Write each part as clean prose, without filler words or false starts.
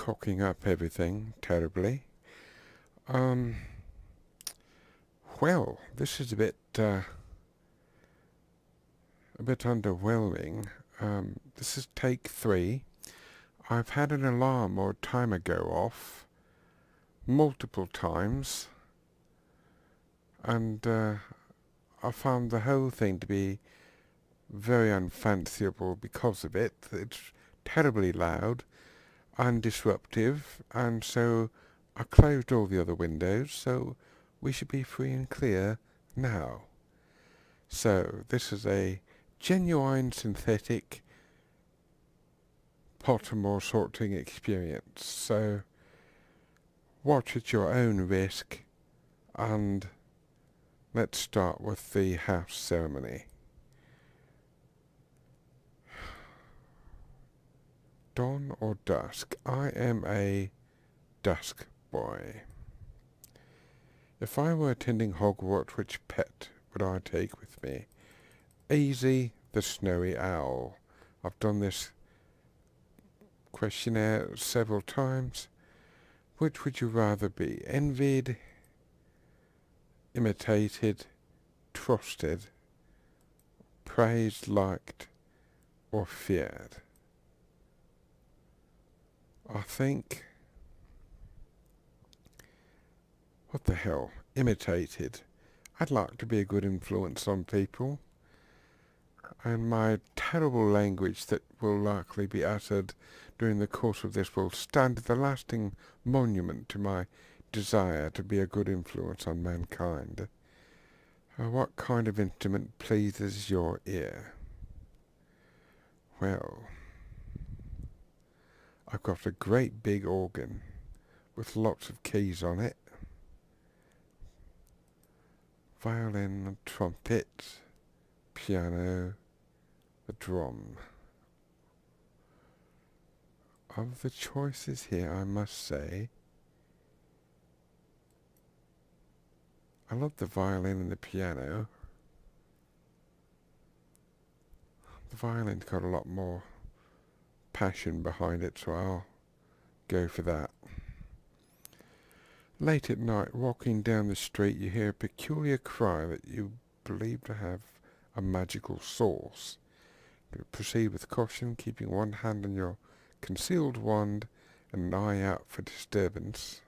cocking up everything terribly. Um, well, this is a bit underwhelming. This is take 3. I've had an alarm or timer go off multiple times, and I found the whole thing to be very unfanciable because of it. It's terribly loud and disruptive, and so I closed all the other windows, so we should be free and clear now. So this is a genuine synthetic Pottermore sorting experience. So watch at your own risk, and let's start with the house ceremony. Dawn or dusk? I am a dusk boy. If I were attending Hogwarts, which pet would I take with me? Easy, the snowy owl. I've done this questionnaire several times. Which would you rather be? Envied, imitated, trusted, praised, liked, or feared? I think... what the hell? Imitated. I'd like to be a good influence on people. And my terrible language that will likely be uttered during the course of this will stand as a lasting monument to my desire to be a good influence on mankind. What kind of instrument pleases your ear? Well, I've got a great big organ with lots of keys on it. Violin, trumpet, piano, the drum. Of the choices here, I must say, I love the violin and the piano. The violin's got a lot more passion behind it, so I'll go for that. Late at night, walking down the street, you hear a peculiar cry that you believe to have a magical source. Proceed with caution, keeping one hand on your concealed wand and an eye out for disturbance.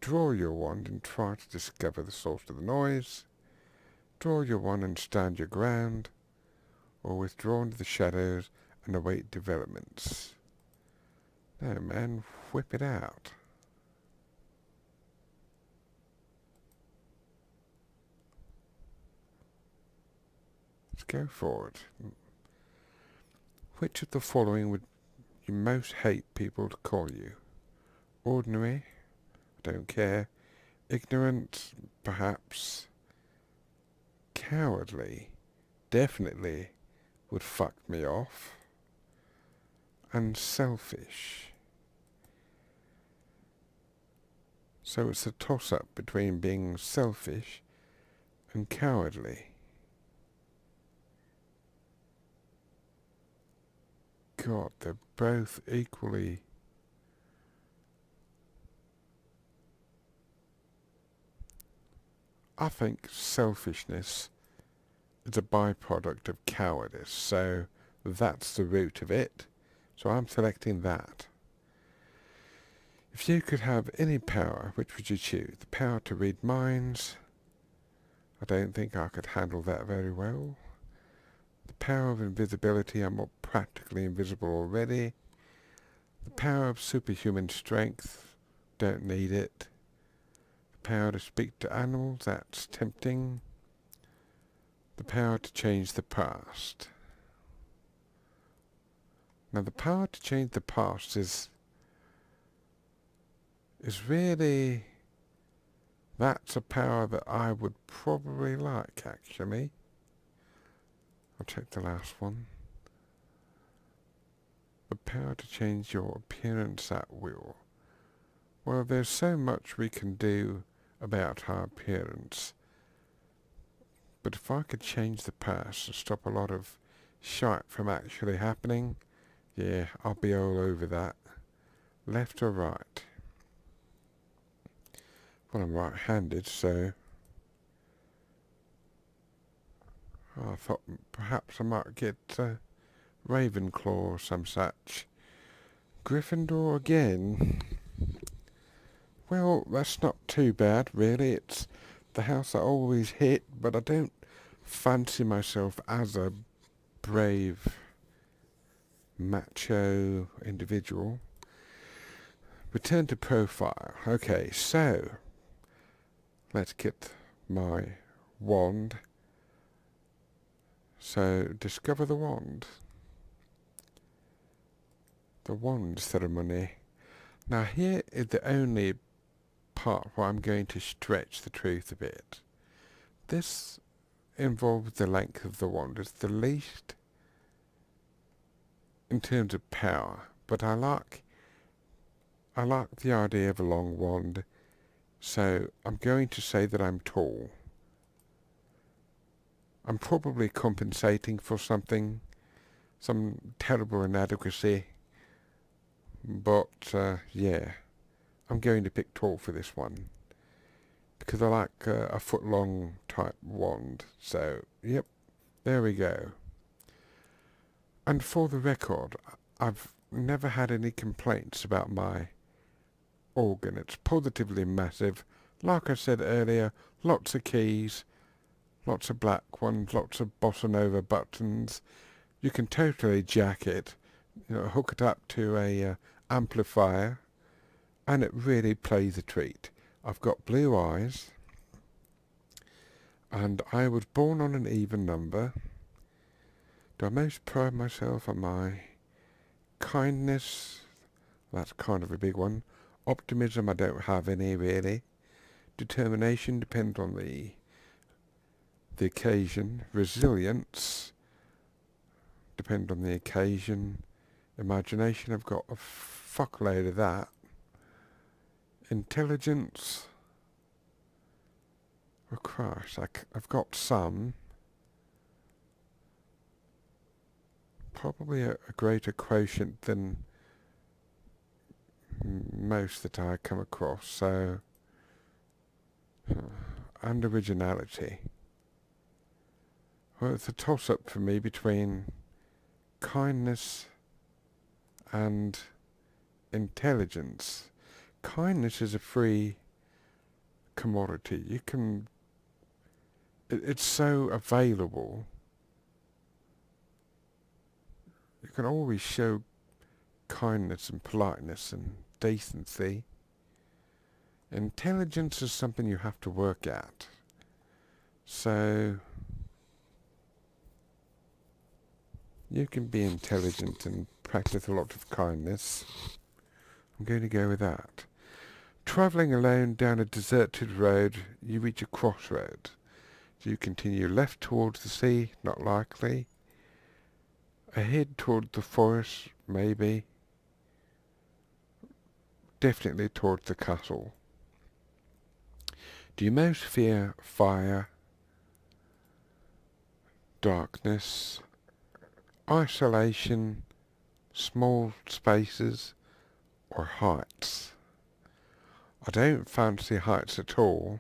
Draw your wand and try to discover the source of the noise. Draw your wand and stand your ground, or withdraw into the shadows and await developments. No, man, whip it out. Let's go for it. Which of the following would you most hate people to call you? Ordinary? Don't care. Ignorant? Perhaps. Cowardly? Definitely would fuck me off. And selfish. So it's a toss-up between being selfish and cowardly. God, they're both equally... I think selfishness is a byproduct of cowardice, so that's the root of it. So I'm selecting that. If you could have any power, which would you choose? The power to read minds? I don't think I could handle that very well. The power of invisibility, I'm not practically invisible already. The power of superhuman strength, don't need it. The power to speak to animals, that's tempting. The power to change the past. Now the power to change the past is really, that's a power that I would probably like, actually. I'll check the last one. The power to change your appearance at will. Well, there's so much we can do about our appearance. But if I could change the past and stop a lot of shite from actually happening, yeah, I'll be all over that. Left or right? Well, I'm right-handed, so I thought perhaps I might get Ravenclaw or some such. Gryffindor again. Well, that's not too bad, really. It's the house I always hit, but I don't fancy myself as a brave, macho individual. Return to profile. Okay, so let's get my wand. So, discover the wand. The wand ceremony. Now here is the only part where I'm going to stretch the truth a bit. This involves the length of the wand. It's the least in terms of power, but I like the idea of a long wand, so I'm going to say that I'm tall. I'm probably compensating for something, some terrible inadequacy, but yeah, I'm going to pick tall for this one, because I like a foot-long type wand, so yep, there we go. And for the record, I've never had any complaints about my organ. It's positively massive. Like I said earlier, lots of keys, lots of black ones, lots of bossa nova buttons. You can totally jack it, hook it up to a amplifier, and it really plays a treat. I've got blue eyes, and I was born on an even number. Do I most pride myself on my kindness? That's kind of a big one. Optimism, I don't have any really. Determination depends on the occasion. Resilience depends on the occasion. Imagination, I've got a fuckload of that. Intelligence, oh Christ, I've got some. Probably a greater quotient than most that I come across, so and originality. Well, it's a toss-up for me between kindness and intelligence. Kindness is a free commodity. It's so available. You can always show kindness and politeness and decency. Intelligence is something you have to work at. So you can be intelligent and practice a lot of kindness. I'm going to go with that. Travelling alone down a deserted road, you reach a crossroad. Do you continue left towards the sea? Not likely. Ahead toward the forest? Maybe. Definitely towards the castle. Do you most fear fire, darkness, isolation, small spaces, or heights? I don't fancy heights at all,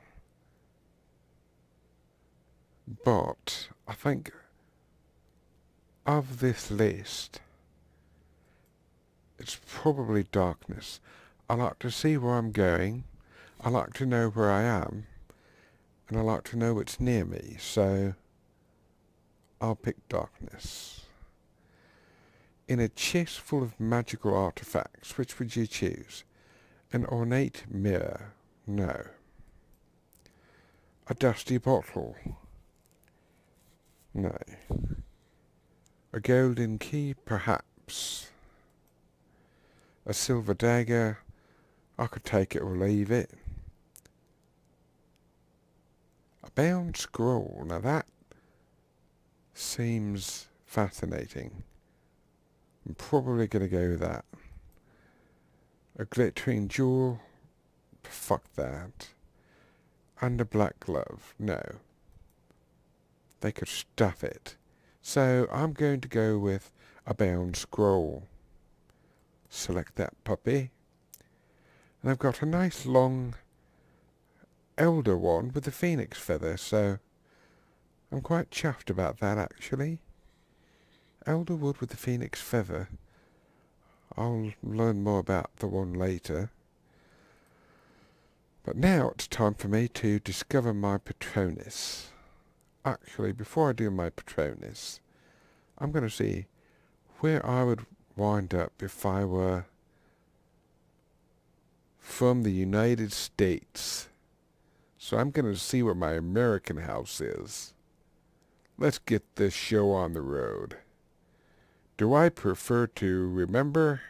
but I think of this list, it's probably darkness. I like to see where I'm going, I like to know where I am, and I like to know what's near me, so I'll pick darkness. In a chest full of magical artifacts, which would you choose? An ornate mirror? No. A dusty bottle? No. A golden key? Perhaps. A silver dagger? I could take it or leave it. A bound scroll? Now that seems fascinating. I'm probably going to go with that. A glittering jewel? Fuck that. And a black glove? No. They could stuff it. So I'm going to go with a bound scroll. Select that puppy. And I've got a nice long elder one with a phoenix feather, so I'm quite chuffed about that actually. Elder wood with the phoenix feather. I'll learn more about the one later. But now it's time for me to discover my Patronus. Actually, before I do my Patronus, I'm going to see where I would wind up if I were from the United States. So I'm going to see where my American house is. Let's get this show on the road. Do I prefer to remember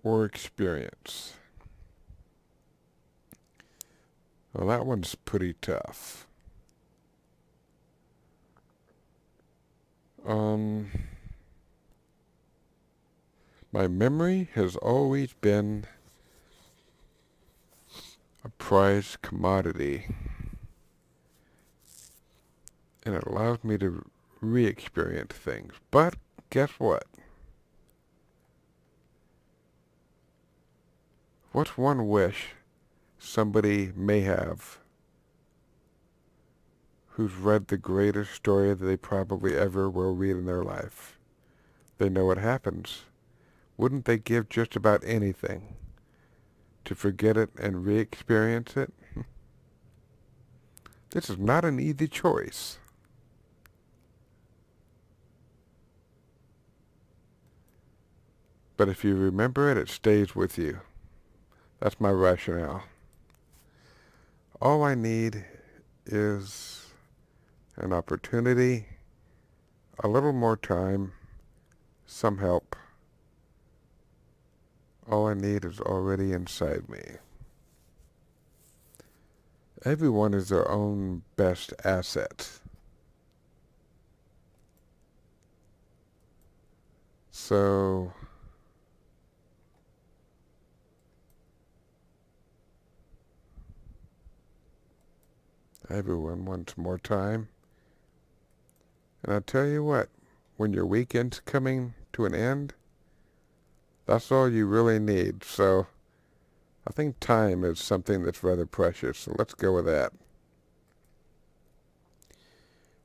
or experience? Well, that one's pretty tough. My memory has always been a prized commodity, and it allows me to re-experience things. But guess what? What's one wish somebody may have who's read the greatest story that they probably ever will read in their life? They know what happens. Wouldn't they give just about anything to forget it and re-experience it? This is not an easy choice. But if you remember it, it stays with you. That's my rationale. All I need is an opportunity, a little more time, some help. All I need is already inside me. Everyone is their own best asset. So everyone wants more time. And I'll tell you what, when your weekend's coming to an end, that's all you really need. So I think time is something that's rather precious. So let's go with that.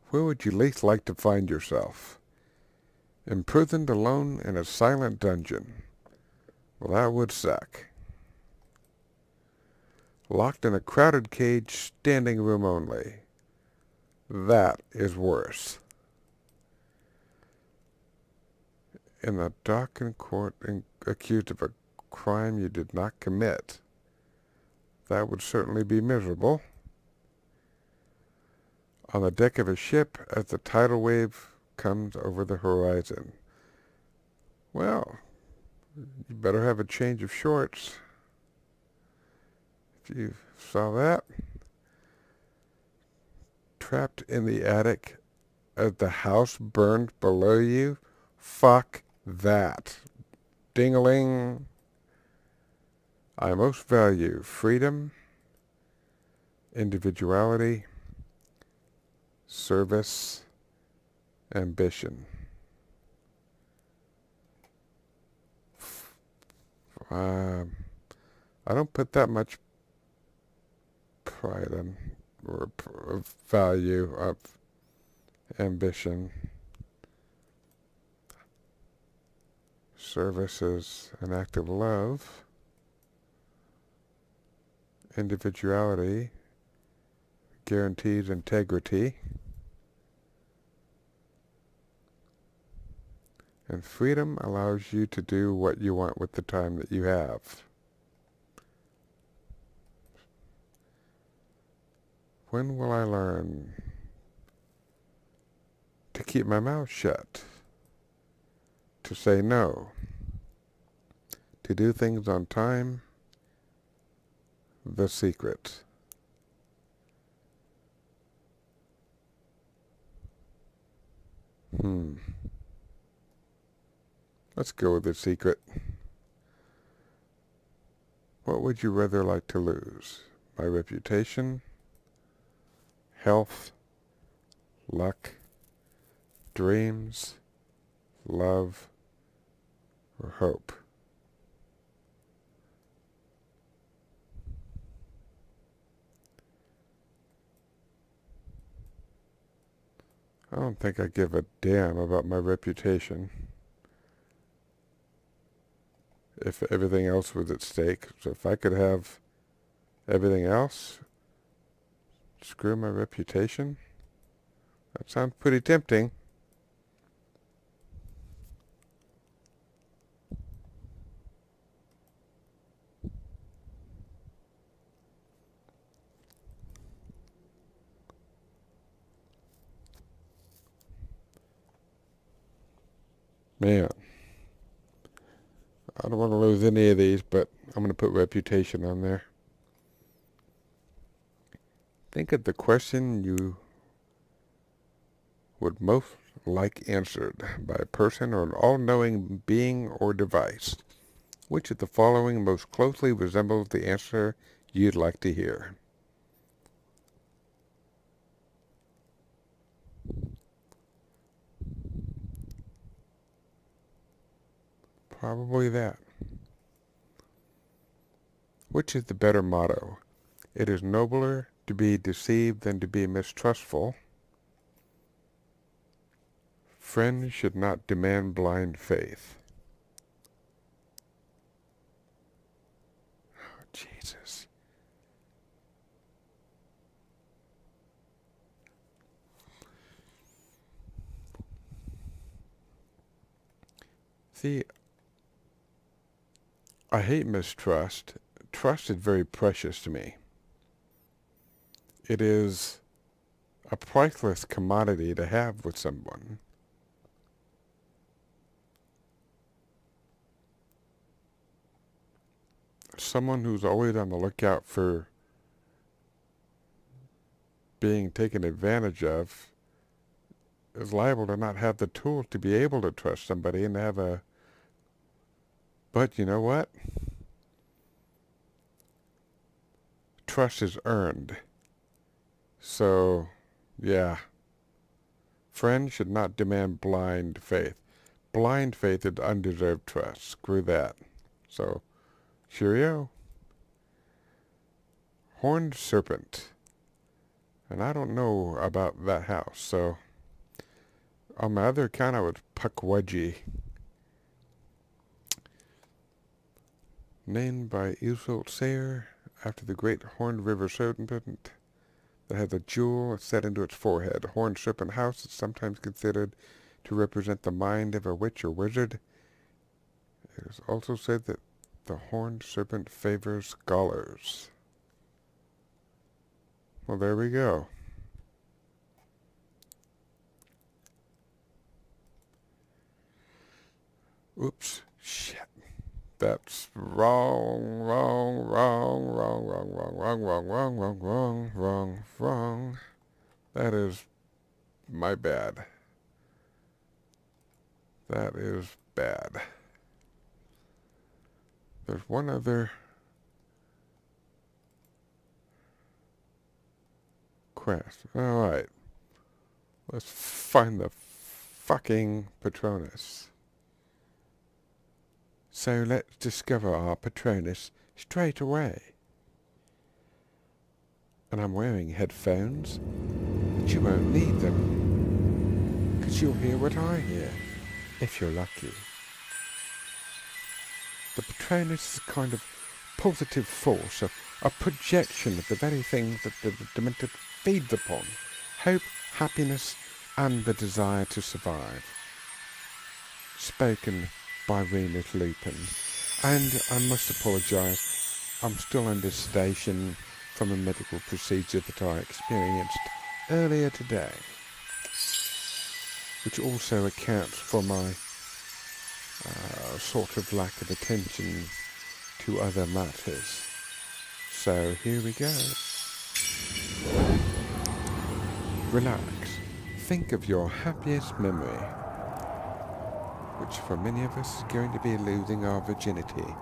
Where would you least like to find yourself? Imprisoned alone in a silent dungeon. Well, that would suck. Locked in a crowded cage, standing room only. That is worse. In a darkened court and accused of a crime you did not commit. That would certainly be miserable. On the deck of a ship as the tidal wave comes over the horizon. Well, you better have a change of shorts. If you saw that. Trapped in the attic as the house burned below you. Fuck that. Ding-a-ling. I most value freedom, individuality, service, ambition. I don't put that much pride in or value of ambition. Service is an act of love. Individuality guarantees integrity. And freedom allows you to do what you want with the time that you have. When will I learn to keep my mouth shut? To say no? To do things on time? The secret. Let's go with the secret. What would you rather like to lose? My reputation? Health? Luck? Dreams? Love? Or hope? I don't think I give a damn about my reputation if everything else was at stake. So if I could have everything else, screw my reputation, that sounds pretty tempting. Man, I don't want to lose any of these, but I'm going to put reputation on there. Think of the question you would most like answered by a person or an all-knowing being or device. Which of the following most closely resembles the answer you'd like to hear? Probably that. Which is the better motto? It is nobler to be deceived than to be mistrustful. Friends should not demand blind faith. Oh, Jesus. See, I hate mistrust. Trust is very precious to me. It is a priceless commodity to have with someone. Someone who's always on the lookout for being taken advantage of is liable to not have the tools to be able to trust somebody and to have a... But you know what? Trust is earned. So, yeah. Friends should not demand blind faith. Blind faith is undeserved trust. Screw that. So, cheerio. Horned serpent. And I don't know about that house, so... On my other account, I was Puckwudgie. Named by Iseult Sayre after the great horned river serpent that has a jewel set into its forehead. Horned serpent house is sometimes considered to represent the mind of a witch or wizard. It is also said that the horned serpent favors scholars. Well, there we go. Oops. Shit. That's wrong. That is my bad. That is bad. There's one other quest. Alright. Let's find the fucking Patronus. So let's discover our Patronus straight away. And I'm wearing headphones, but you won't need them, because you'll hear what I hear, if you're lucky. The Patronus is a kind of positive force, a projection of the very things that the Demented feeds upon: hope, happiness, and the desire to survive. Spoken by Remus Lupin. And I must apologise, I'm still under sedation from a medical procedure that I experienced earlier today, which also accounts for my sort of lack of attention to other matters. So here we go. Relax. Think of your happiest memory, which for many of us is going to be losing our virginity.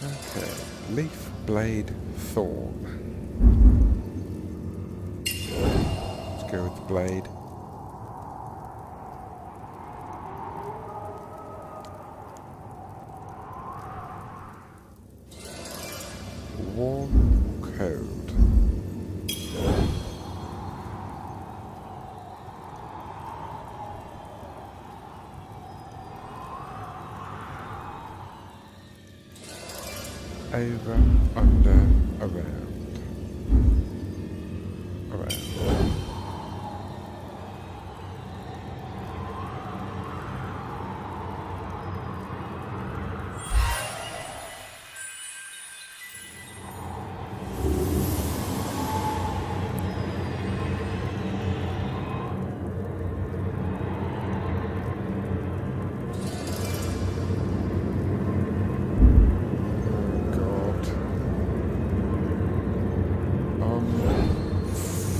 Okay, leaf, blade, thorn. Let's go with the blade. Warm, cold. over, under, around, around.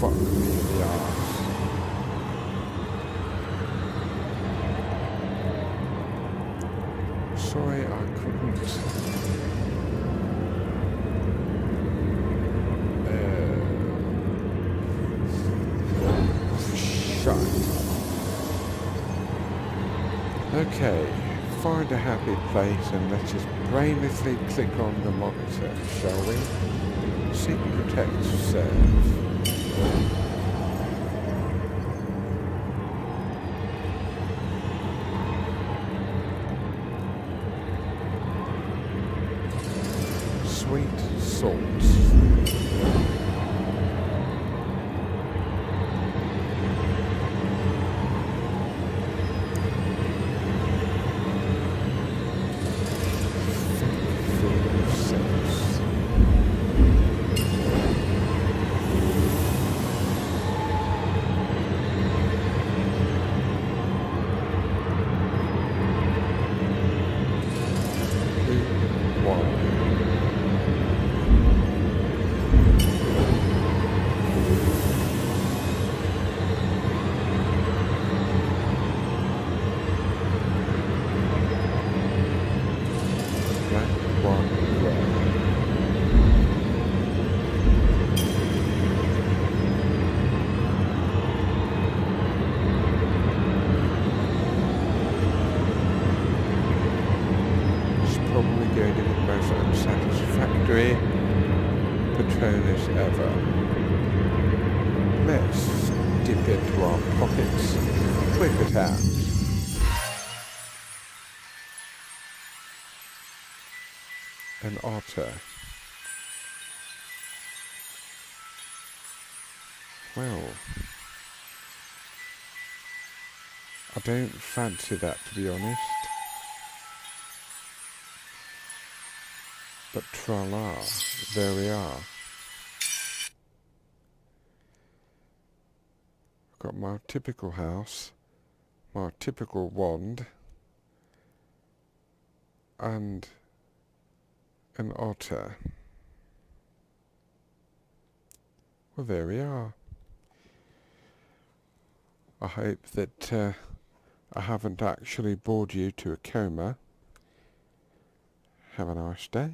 Fuck me in the arse. Sorry, I couldn't. Shut. Okay, find a happy place and let's just brainlessly click on the monitor, shall we? Seek, protect, serve. Sweet salts. Going to be the most unsatisfactory Patronus ever. Let's dip into our pockets, whip it out. An otter. Well, I don't fancy that, to be honest. But tra-la, there we are. I've got my typical house, my typical wand, and an otter. Well, there we are. I hope that I haven't actually bored you to a coma. Have a nice day.